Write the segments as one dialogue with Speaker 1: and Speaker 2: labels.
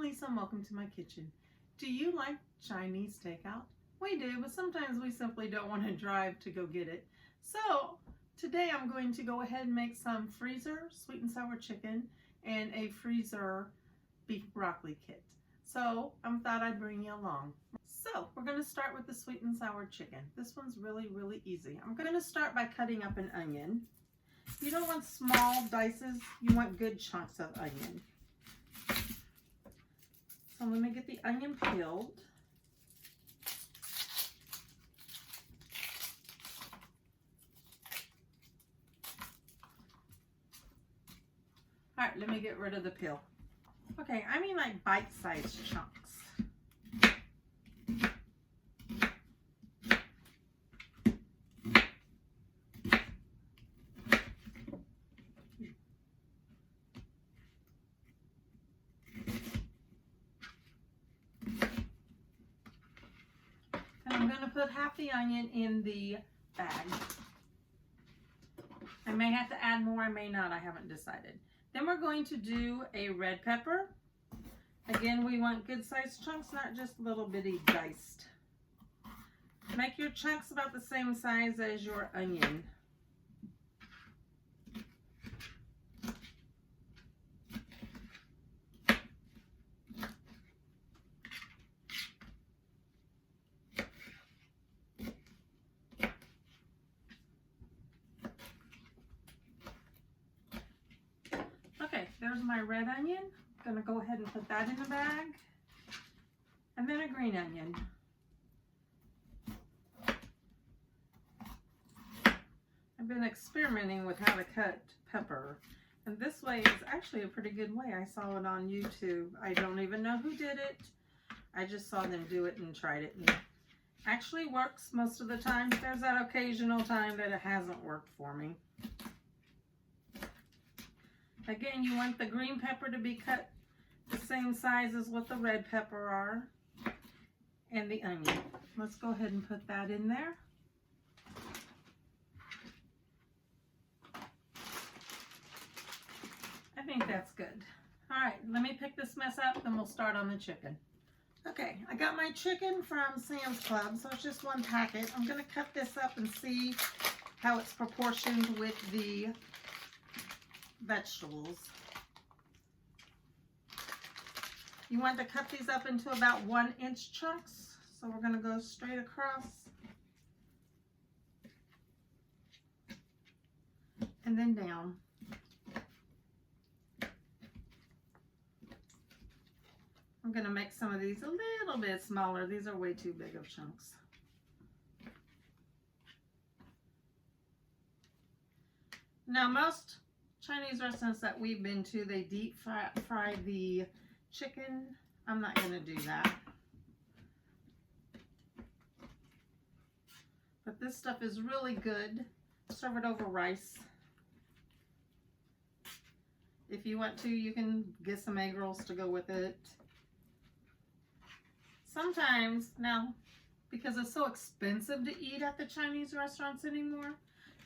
Speaker 1: Lisa and welcome to my kitchen. Do you like Chinese takeout? We do, but sometimes we simply don't want to drive to go get it. So today I'm going to go ahead and make some freezer sweet and sour chicken and a freezer beef broccoli kit. So I thought I'd bring you along. So we're going to start with the sweet and sour chicken. This one's really easy. I'm going to start by cutting up an onion. You don't want small dices, you want good chunks of onion. So let me get the onion peeled. All right, let me get rid of the peel. Okay, I mean like bite-sized chunks. I'm going to put half the onion in the bag. I may have to add more, I may not, I haven't decided. Then we're going to do a red pepper. Again, we want good sized chunks, not just little bitty diced. Make your chunks about the same size as your onion. There's my red onion. I'm going to go ahead and put that in the bag. And then a green onion. I've been experimenting with how to cut pepper. And this way is actually a pretty good way. I saw it on YouTube. I don't even know who did it. I just saw them do it and tried it. And it actually works most of the time. There's that occasional time that it hasn't worked for me. Again, you want the green pepper to be cut the same size as what the red pepper are, and the onion. Let's go ahead and put that in there. I think that's good. All right, let me pick this mess up, then we'll start on the chicken. Okay, I got my chicken from Sam's Club, so it's just one packet. I'm going to cut this up and see how it's proportioned with the vegetables. You want to cut these up into about 1-inch chunks. So we're going to go straight across and then down. I'm going to make some of these a little bit smaller. These are way too big of chunks. Now most Chinese restaurants that we've been to, they deep fry the chicken. I'm not going to do that. But this stuff is really good. Serve it over rice. If you want to, you can get some egg rolls to go with it. Sometimes, now, because it's so expensive to eat at the Chinese restaurants anymore,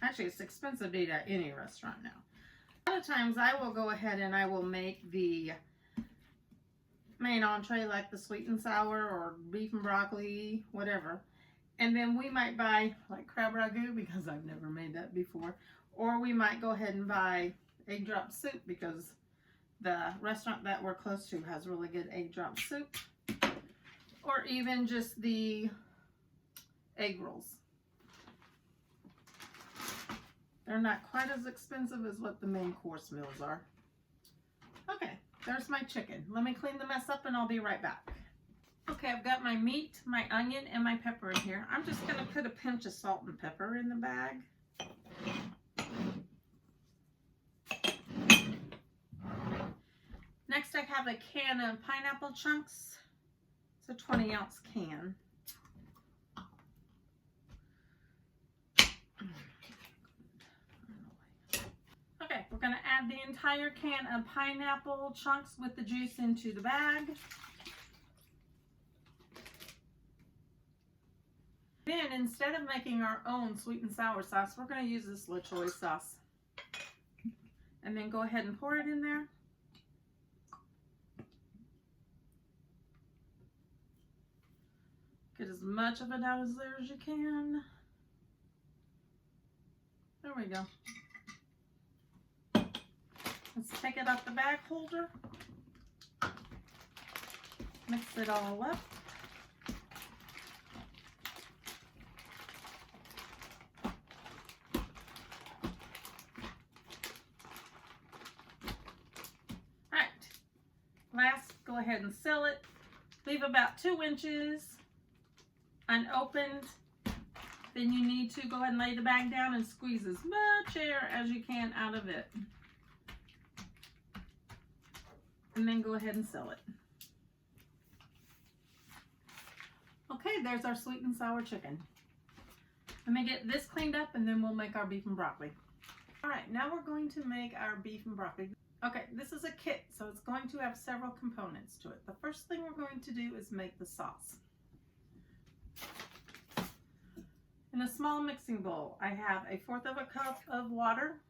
Speaker 1: actually it's expensive to eat at any restaurant now. A lot of times I will go ahead and I will make the main entree like the sweet and sour or beef and broccoli, whatever. And then we might buy like crab ragu because I've never made that before. Or we might go ahead and buy egg drop soup because the restaurant that we're close to has really good egg drop soup. Or even just the egg rolls. They're not quite as expensive as what the main course meals are. Okay, there's my chicken. Let me clean the mess up and I'll be right back. Okay, I've got my meat, my onion, and my pepper in here. I'm just going to put a pinch of salt and pepper in the bag. Next, I have a can of pineapple chunks. It's a 20-ounce can. We're going to add the entire can of pineapple chunks with the juice into the bag. Then instead of making our own sweet and sour sauce, we're going to use this soy sauce. And then go ahead and pour it in there. Get as much of it out as there as you can. There we go. Let's take it off the bag holder. Mix it all up. Alright, last, go ahead and seal it. Leave about 2 inches unopened. Then you need to go ahead and lay the bag down and squeeze as much air as you can out of it. And then go ahead and seal it. Okay, there's our sweet and sour chicken. Let me get this cleaned up and then we'll make our beef and broccoli. All right, now we're going to make our beef and broccoli. Okay, this is a kit, so it's going to have several components to it. The first thing we're going to do is make the sauce. In a small mixing bowl, I have 1/4 of a cup of water.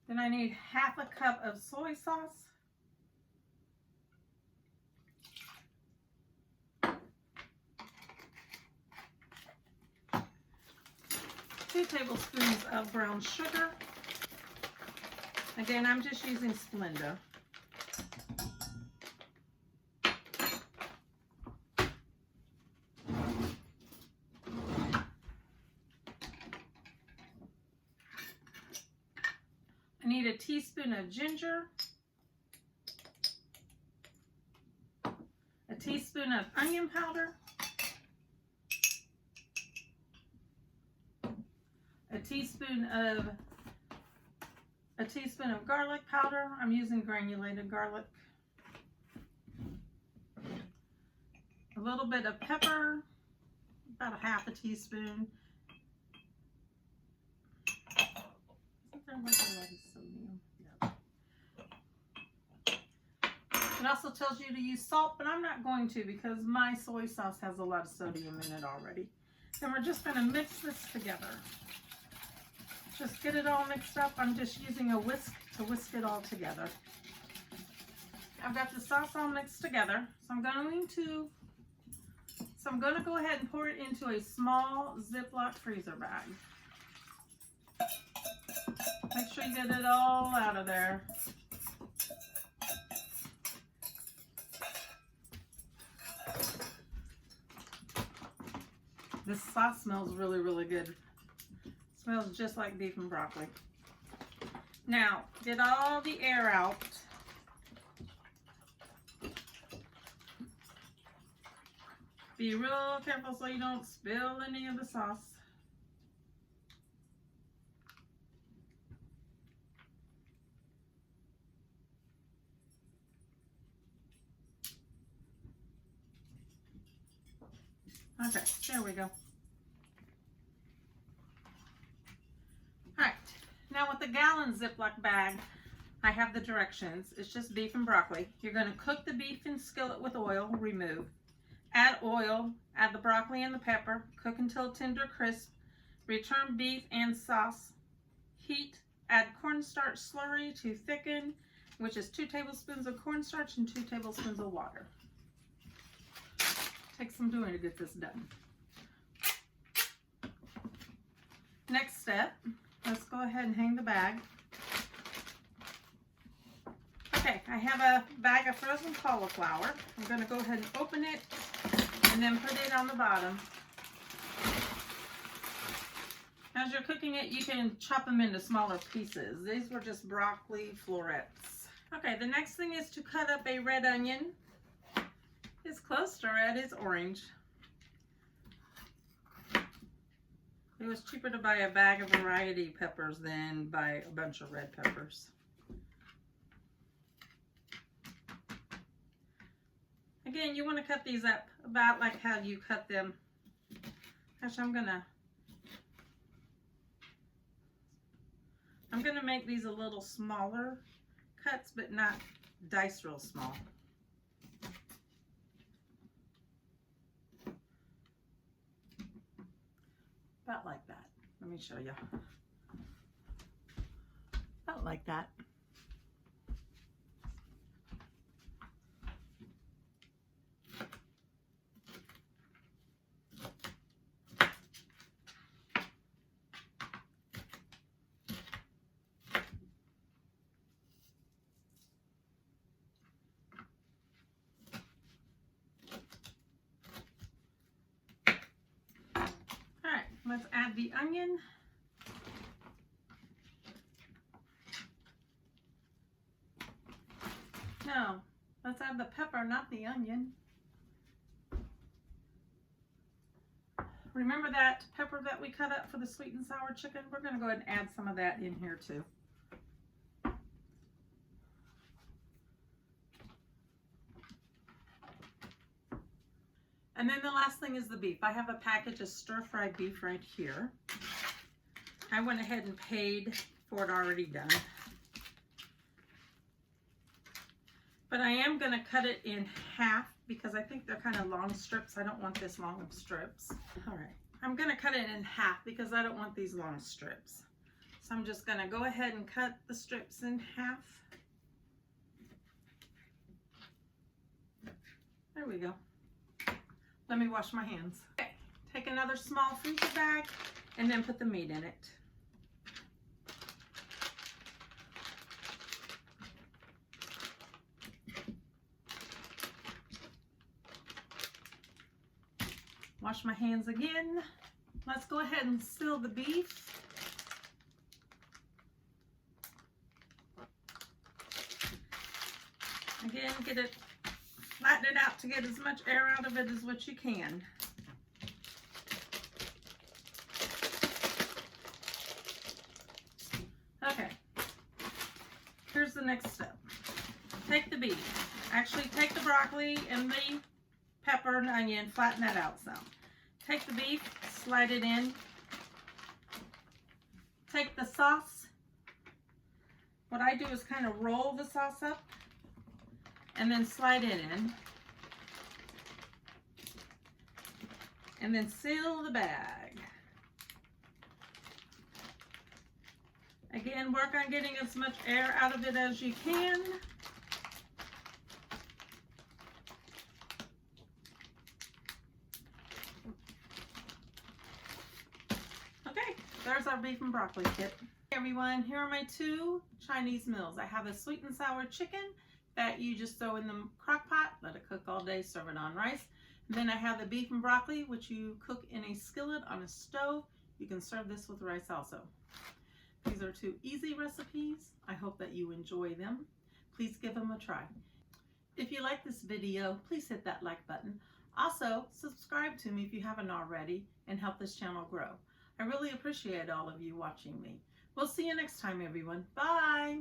Speaker 1: Then I need 1/2 cup of soy sauce. Two tablespoons of brown sugar. Again, I'm just using Splenda. I need a teaspoon of ginger, a teaspoon of onion powder, a teaspoon of garlic powder. I'm using granulated garlic. A little bit of pepper, about 1/2 teaspoon. It also tells you to use salt, but I'm not going to because my soy sauce has a lot of sodium in it already. Then we're just going to mix this together. Just get it all mixed up. I'm just using a whisk to whisk it all together. I've got the sauce all mixed together, so I'm going to go ahead and pour it into a small Ziploc freezer bag. Make sure you get it all out of there. This sauce smells really, really good. It smells just like beef and broccoli. Now, get all the air out. Be real careful so you don't spill any of the sauce. Okay, there we go. Alright, now with the gallon Ziploc bag, I have the directions. It's just beef and broccoli. You're going to cook the beef in skillet with oil, remove. Add oil, add the broccoli and the pepper, cook until tender crisp. Return beef and sauce. Heat, add cornstarch slurry to thicken, which is 2 tablespoons of cornstarch and 2 tablespoons of water. Takes some doing to get this done. Next step, let's go ahead and hang the bag. Okay, I have a bag of frozen cauliflower. I'm going to go ahead and open it and then put it on the bottom. As you're cooking it, you can chop them into smaller pieces. These were just broccoli florets. Okay, the next thing is to cut up a red onion. It's close to red, it's orange. It was cheaper to buy a bag of variety peppers than buy a bunch of red peppers. Again, you want to cut these up about like how you cut them. Actually, I'm gonna make these a little smaller cuts, but not diced real small. About like that. Let me show you. About like that. Let's add the onion. No, let's add the pepper, not the onion. Remember that pepper that we cut up for the sweet and sour chicken? We're going to go ahead and add some of that in here too. And then the last thing is the beef. I have a package of stir-fried beef right here. I went ahead and paid for it already done. But I am going to cut it in half because I think they're kind of long strips. I don't want this long of strips. All right, I'm going to cut it in half because I don't want these long strips. So I'm just going to go ahead and cut the strips in half. There we go. Let me wash my hands. Okay, take another small freezer bag and then put the meat in it. Wash my hands again. Let's go ahead and seal the beef. Again, flatten it out to get as much air out of it as what you can. Okay, here's the next step. Take the beef. Actually, take the broccoli and the pepper and onion, flatten that out some. Take the beef, slide it in. Take the sauce. What I do is kind of roll the sauce up and then slide it in. And then seal the bag. Again, work on getting as much air out of it as you can. There's our beef and broccoli kit. Hey everyone, here are my two Chinese meals. I have a sweet and sour chicken that you just throw in the crock pot, let it cook all day, serve it on rice. And then I have the beef and broccoli, which you cook in a skillet on a stove. You can serve this with rice also. These are two easy recipes. I hope that you enjoy them. Please give them a try. If you like this video, please hit that like button. Also, subscribe to me if you haven't already and help this channel grow. I really appreciate all of you watching me. We'll see you next time, everyone. Bye.